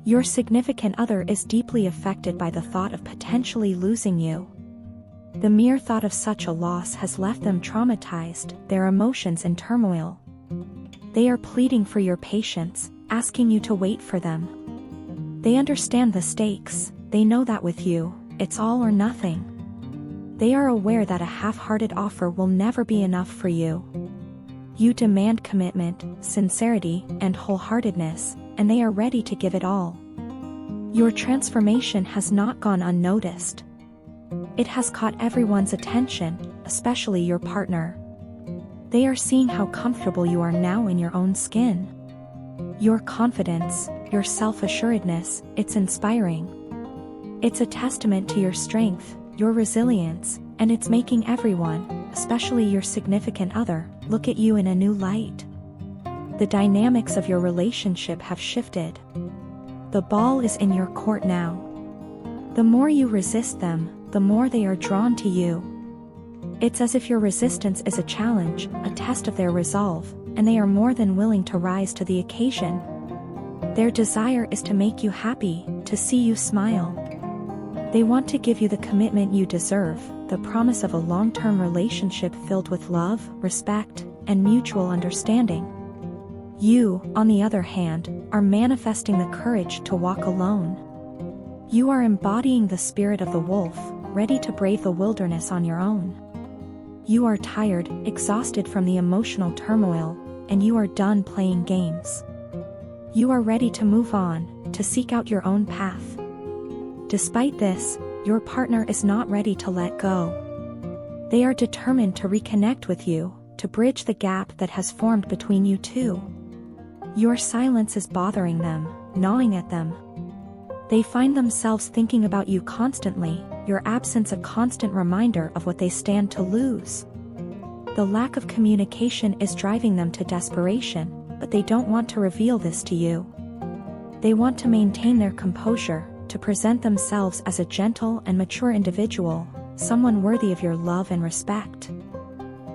Your significant other is deeply affected by the thought of potentially losing you. The mere thought of such a loss has left them traumatized, their emotions in turmoil. They are pleading for your patience, asking you to wait for them. They understand the stakes, they know that with you, it's all or nothing. They are aware that a half-hearted offer will never be enough for you. You demand commitment, sincerity, and wholeheartedness, and they are ready to give it all. Your transformation has not gone unnoticed. It has caught everyone's attention, especially your partner. They are seeing how comfortable you are now in your own skin. Your confidence, your self-assuredness, it's inspiring. It's a testament to your strength, your resilience, and it's making everyone, especially your significant other, look at you in a new light. The dynamics of your relationship have shifted. The ball is in your court now. The more you resist them, the more they are drawn to you. It's as if your resistance is a challenge, a test of their resolve, and they are more than willing to rise to the occasion. Their desire is to make you happy, to see you smile. They want to give you the commitment you deserve, the promise of a long-term relationship filled with love, respect, and mutual understanding. You, on the other hand, are manifesting the courage to walk alone. You are embodying the spirit of the wolf, ready to brave the wilderness on your own. You are tired, exhausted from the emotional turmoil, and you are done playing games. You are ready to move on, to seek out your own path. Despite this, your partner is not ready to let go. They are determined to reconnect with you, to bridge the gap that has formed between you two. Your silence is bothering them, gnawing at them. They find themselves thinking about you constantly, your absence a constant reminder of what they stand to lose. The lack of communication is driving them to desperation, but they don't want to reveal this to you. They want to maintain their composure, to present themselves as a gentle and mature individual, someone worthy of your love and respect.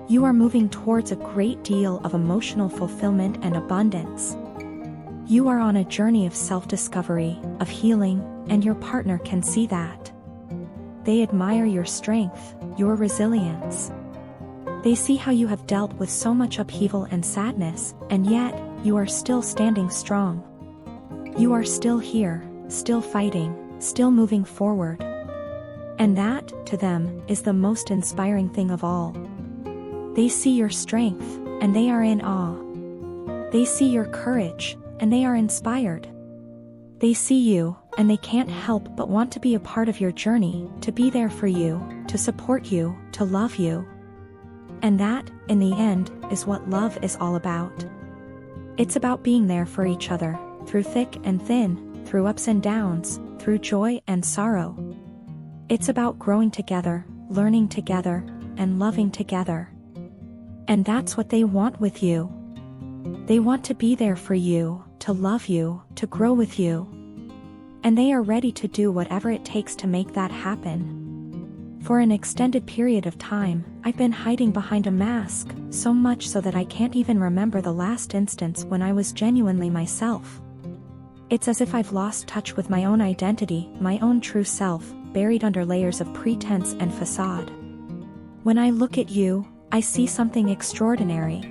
You are moving towards a great deal of emotional fulfillment and abundance. You are on a journey of self-discovery, of healing, and your partner can see that. They admire your strength, your resilience. They see how you have dealt with so much upheaval and sadness, and yet, you are still standing strong. You are still here, still fighting, still moving forward. And that, to them, is the most inspiring thing of all. They see your strength, and they are in awe. They see your courage, and they are inspired. They see you, and they can't help but want to be a part of your journey, to be there for you, to support you, to love you. And that, in the end, is what love is all about. It's about being there for each other, through thick and thin, through ups and downs, through joy and sorrow. It's about growing together, learning together, and loving together. And that's what they want with you. They want to be there for you, to love you, to grow with you. And they are ready to do whatever it takes to make that happen. For an extended period of time, I've been hiding behind a mask, so much so that I can't even remember the last instance when I was genuinely myself. It's as if I've lost touch with my own identity, my own true self, buried under layers of pretense and facade. When I look at you, I see something extraordinary.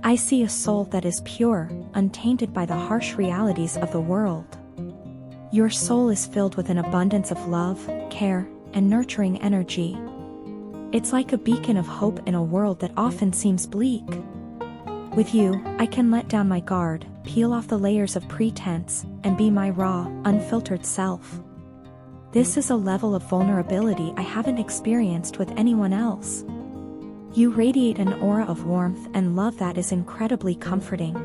I see a soul that is pure, untainted by the harsh realities of the world. Your soul is filled with an abundance of love, care, and nurturing energy. It's like a beacon of hope in a world that often seems bleak. With you, I can let down my guard, peel off the layers of pretense, and be my raw, unfiltered self. This is a level of vulnerability I haven't experienced with anyone else. You radiate an aura of warmth and love that is incredibly comforting.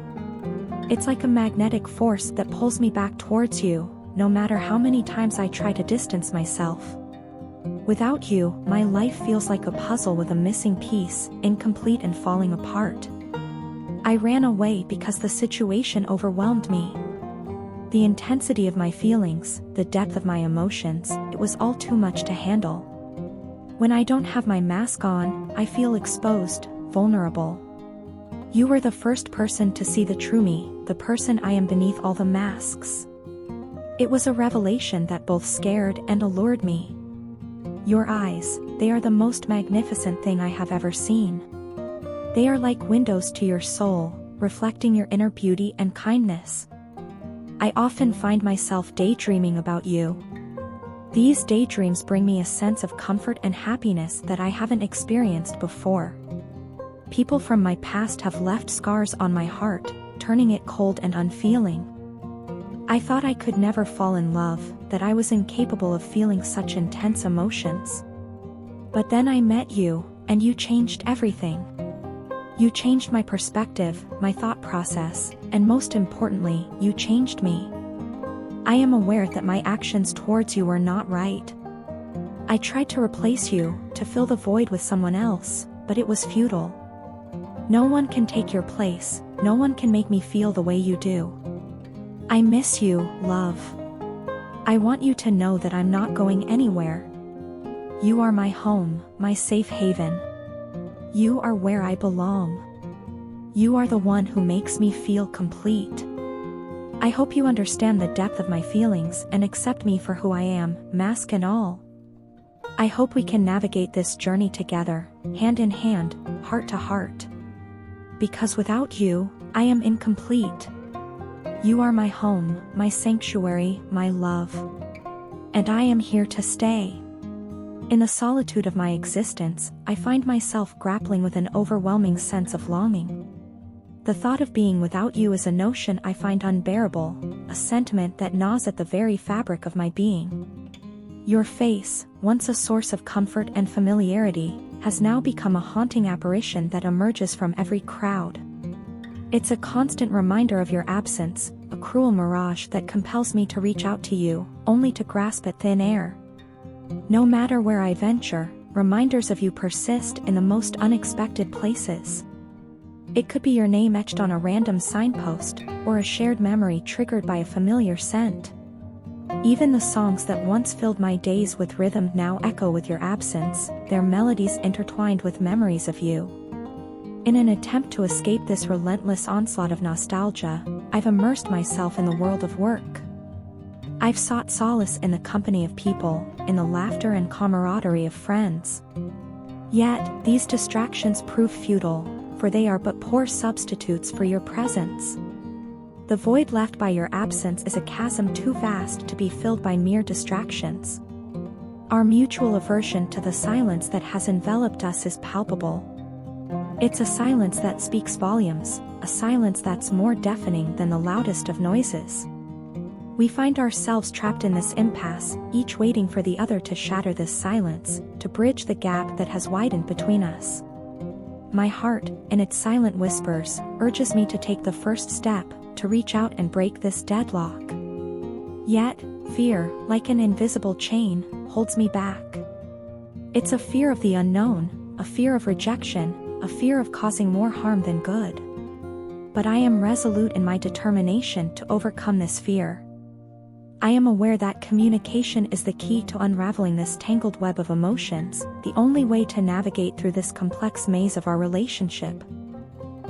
It's like a magnetic force that pulls me back towards you, no matter how many times I try to distance myself. Without you, my life feels like a puzzle with a missing piece, incomplete and falling apart. I ran away because the situation overwhelmed me. The intensity of my feelings, the depth of my emotions, it was all too much to handle. When I don't have my mask on, I feel exposed, vulnerable. You were the first person to see the true me, the person I am beneath all the masks. It was a revelation that both scared and allured me. Your eyes, they are the most magnificent thing I have ever seen. They are like windows to your soul, reflecting your inner beauty and kindness. I often find myself daydreaming about you. These daydreams bring me a sense of comfort and happiness that I haven't experienced before. People from my past have left scars on my heart, turning it cold and unfeeling. I thought I could never fall in love, that I was incapable of feeling such intense emotions. But then I met you, and you changed everything. You changed my perspective, my thought process, and most importantly, you changed me. I am aware that my actions towards you were not right. I tried to replace you, to fill the void with someone else, but it was futile. No one can take your place, no one can make me feel the way you do. I miss you, love. I want you to know that I'm not going anywhere. You are my home, my safe haven. You are where I belong. You are the one who makes me feel complete. I hope you understand the depth of my feelings and accept me for who I am, mask and all. I hope we can navigate this journey together, hand in hand, heart to heart. Because without you, I am incomplete. You are my home, my sanctuary, my love. And I am here to stay. In the solitude of my existence, I find myself grappling with an overwhelming sense of longing. The thought of being without you is a notion I find unbearable, a sentiment that gnaws at the very fabric of my being. Your face, once a source of comfort and familiarity, has now become a haunting apparition that emerges from every crowd. It's a constant reminder of your absence, a cruel mirage that compels me to reach out to you, only to grasp at thin air. No matter where I venture, reminders of you persist in the most unexpected places. It could be your name etched on a random signpost, or a shared memory triggered by a familiar scent. Even the songs that once filled my days with rhythm now echo with your absence, their melodies intertwined with memories of you. In an attempt to escape this relentless onslaught of nostalgia, I've immersed myself in the world of work. I've sought solace in the company of people, in the laughter and camaraderie of friends. Yet, these distractions prove futile, for they are but poor substitutes for your presence. The void left by your absence is a chasm too vast to be filled by mere distractions. Our mutual aversion to the silence that has enveloped us is palpable. It's a silence that speaks volumes, a silence that's more deafening than the loudest of noises. We find ourselves trapped in this impasse, each waiting for the other to shatter this silence, to bridge the gap that has widened between us. My heart, in its silent whispers, urges me to take the first step, to reach out and break this deadlock. Yet, fear, like an invisible chain, holds me back. It's a fear of the unknown, a fear of rejection, a fear of causing more harm than good. But I am resolute in my determination to overcome this fear. I am aware that communication is the key to unraveling this tangled web of emotions, the only way to navigate through this complex maze of our relationship.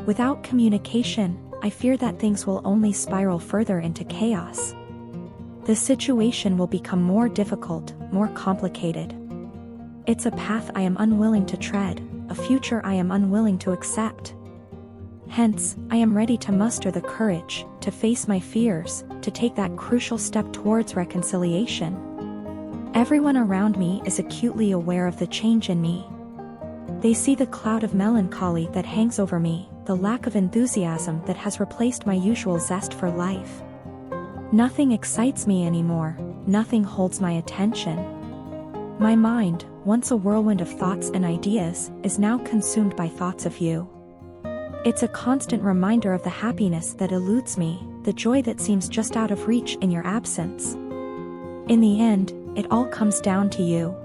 Without communication, I fear that things will only spiral further into chaos. The situation will become more difficult, more complicated. It's a path I am unwilling to tread, a future I am unwilling to accept. Hence, I am ready to muster the courage, to face my fears, to take that crucial step towards reconciliation. Everyone around me is acutely aware of the change in me. They see the cloud of melancholy that hangs over me, the lack of enthusiasm that has replaced my usual zest for life. Nothing excites me anymore, nothing holds my attention. My mind, once a whirlwind of thoughts and ideas, is now consumed by thoughts of you. It's a constant reminder of the happiness that eludes me, the joy that seems just out of reach in your absence. In the end, it all comes down to you.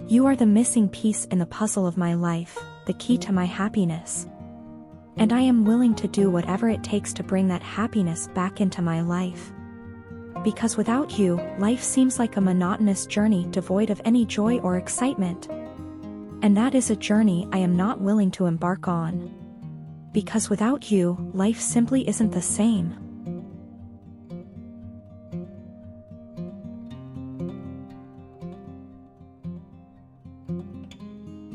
You are the missing piece in the puzzle of my life, the key to my happiness. And I am willing to do whatever it takes to bring that happiness back into my life. Because without you, life seems like a monotonous journey devoid of any joy or excitement. And that is a journey I am not willing to embark on. Because without you, life simply isn't the same.